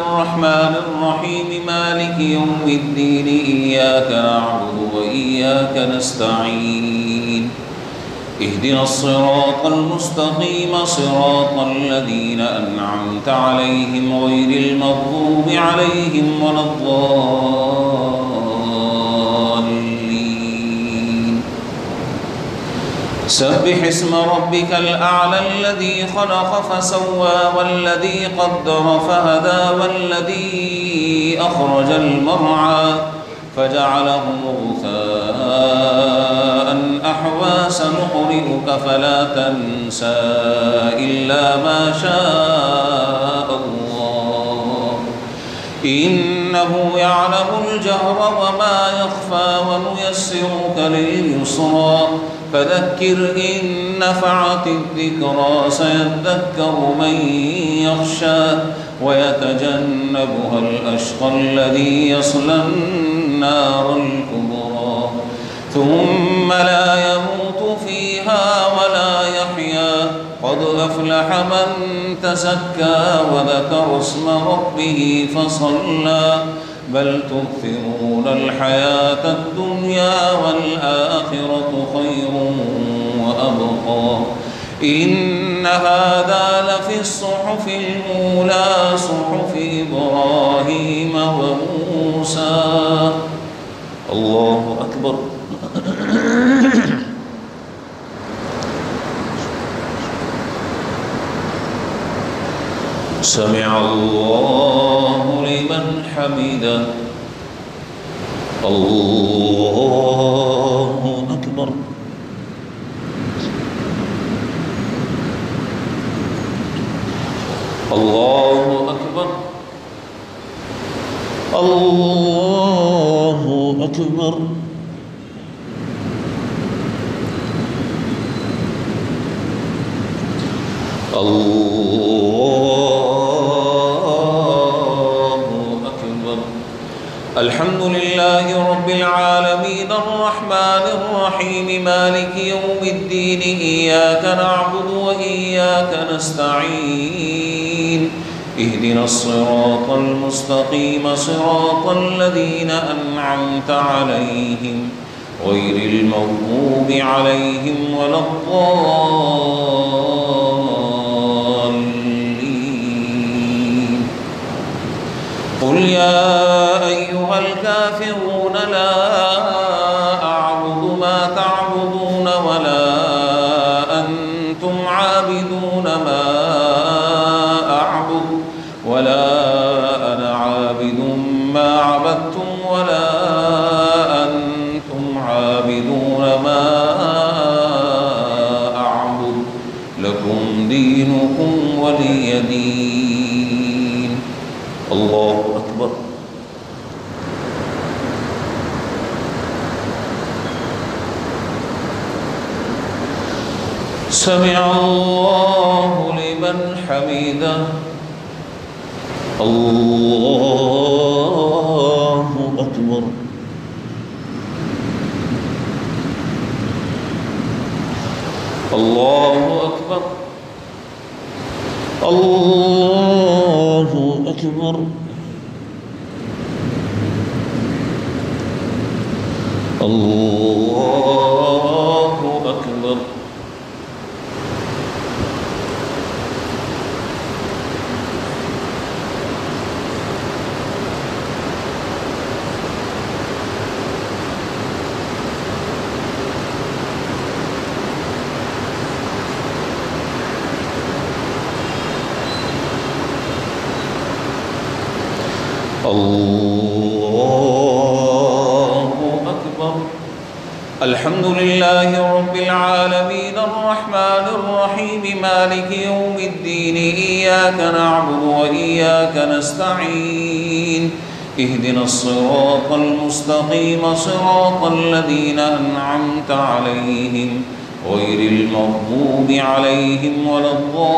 الرحمن الرحيم مالك يوم الدين إياك نعبد وإياك نستعين اهدنا الصراط المستقيم صراط الذين أنعمت عليهم غير المغضوب عليهم ولا الضالين سبح اسم ربك الأعلى الذي خلق فسوى والذي قدر فهدى والذي أخرج المرعى فجعله غثاء أحوى سنقرئك فلا تنسى إلا ما شاء الله إنه يعلم الجهر وما يخفى ونيسرك لليسرى فذكر إن نفعت الذكرى سيذكر من يخشى ويتجنبها الأشقى الذي يصلى النار الكبرى ثم لا يموت فيها ولا يحيا قد أفلح من تزكى وذكر اسم ربه فصلى بل تؤثرون الحياة الدنيا والآخرة خير وأبقى إن هذا لفي الصحف الأولى صحف إبراهيم وموسى. الله أكبر. سمع الله لمن حمده. الله أكبر. الله أكبر. الله أكبر. الله أكبر. الحمد لله رب العالمين الرحمن الرحيم مالك يوم الدين إياك نعبد وإياك نستعين اهدنا الصراط المستقيم صراط الذين أنعمت عليهم غير المغضوب عليهم ولا الضالين. قل يا أيها الكافرون لا أعبد ما تعبدون ولا أنتم عابدون ما أعبد ولا أنا عابد ما عبدتم ولا أنتم عابدون ما أعبد لكم دينكم ولي دين. الله أكبر. سمع الله لمن حمده. الله أكبر. الله أكبر. الله أكبر. الله أكبر. الله أكبر. الحمد لله رب العالمين الرحمن الرحيم مالك يوم الدين إياك نعبد وإياك نستعين اهدنا الصراط المستقيم صراط الذين أنعمت عليهم غير المغضوب عليهم ولا الضالين.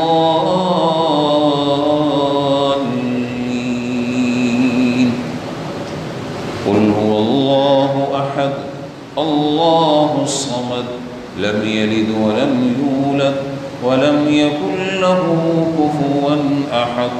قل هو الله أحد الله الصمد لم يلد ولم يولد ولم يكن له كفوا أحد.